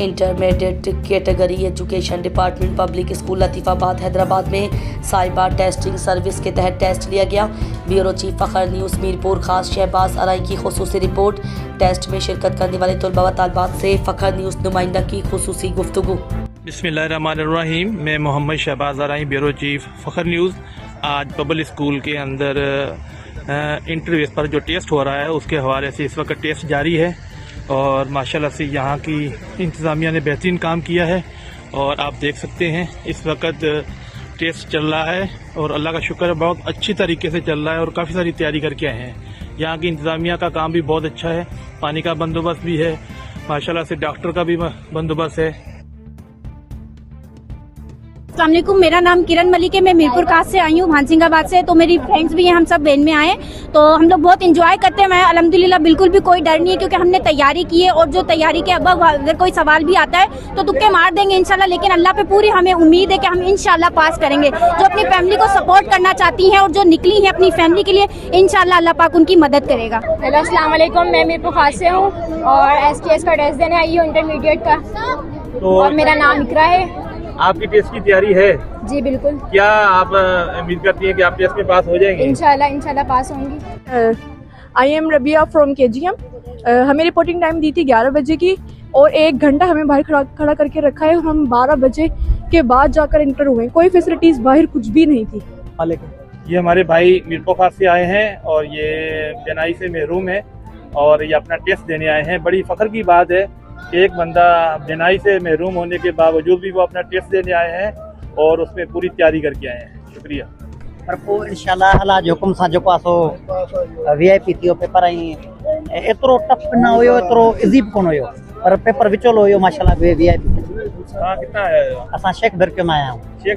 Intermediate category education department public school Latifabad Hyderabad में cyber testing service के तहत टेस्ट लिया गया। Bureau chief Fakhar news Mirpur खास शहबाज अराई की खुसूसी रिपोर्ट। टेस्ट में शिरकत करने वाले तलबा व तालिबात से फ़खर न्यूज़ नुमाइंदा की खुसूसी गुफ्तगू। बिस्मिल्लाहिर्रहमानिर्रहीम। मैं मोहम्मद शहबाज अराई, ब्यूरो चीफ फ़खर न्यूज़। आज पब्लिक स्कूल के अंदर इंटरव्यू पर जो टेस्ट हो रहा है उसके हवाले से इस वक्त टेस्ट जारी है और माशाल्लाह से यहाँ की इंतज़ामिया ने बेहतरीन काम किया है और आप देख सकते हैं इस वक्त टेस्ट चल रहा है और अल्लाह का शुक्र है बहुत अच्छी तरीके से चल रहा है और काफ़ी सारी तैयारी करके आए हैं। यहाँ की इंतज़ामिया का काम भी बहुत अच्छा है, पानी का बंदोबस्त भी है, माशाल्लाह से डॉक्टर का भी बंदोबस्त है। अस्सलाम वालेकुम, मेरा नाम किरण मलिक है। मैं मीरपुर कास्ट से आई हूँ, भानसिंगाबाद से। तो मेरी फ्रेंड्स भी हैं, हम सब वैन में आए तो हम लोग बहुत एंजॉय करते हैं। मैं अल्हम्दुलिल्लाह बिल्कुल भी कोई डर नहीं है क्योंकि हमने तैयारी की है और जो तैयारी के अब अगर कोई सवाल भी आता है तो तुक्के मार देंगे इंशाल्लाह, लेकिन अल्लाह पे पूरी हमें उम्मीद है कि हम इंशाल्लाह पास करेंगे। जो अपनी फैमिली को सपोर्ट करना चाहती हैं और जो निकली है अपनी फैमिली के लिए, इंशाल्लाह अल्लाह पाक उनकी मदद करेगा। हेलो, अस्सलाम वालेकुम। मैं मीरपुर खास से हूँ और STS का टेस्ट देने आई हूँ इंटरमीडिएट का। और मेरा नाम इकरा है। आपकी टेस्ट की तैयारी है? जी बिल्कुल। क्या आप उम्मीद करती हैं कि आप टेस्ट में पास हो जाएंगे? इंशाल्लाह पास होंगी। I am Rabia from KGM। हमें रिपोर्टिंग टाइम दी थी 11 बजे की और 1 घंटा हमें बाहर खड़ा करके रखा है। हम 12 बजे के बाद जाकर इंटर हुए। कोई फैसिलिटीज बाहर कुछ भी नहीं थी। ये हमारे भाई मीरपुर खास से आए हैं और ये जनाई से महरूम है और ये अपना टेस्ट देने आए हैं। बड़ी फख्र की बात है कि एक बंदा जनाई से महरूम होने के बावजूद भी वो अपना टेस्ट देने आए हैं और उसमें पूरी तैयारी करके आए हैं। शुक्रिया। पर पोइ इंशाल्लाह अल्लाह जो हुकुम सां जेको आहे सो VIP थियो पेपर। ऐं एतिरो टफ न हुयो, एतिरो इज़ी कोन हुयो, पर पेपर विचोलो हुयो माशाल्लाह। VIP कितना है? असां शेख बिरके में आया आहियूं।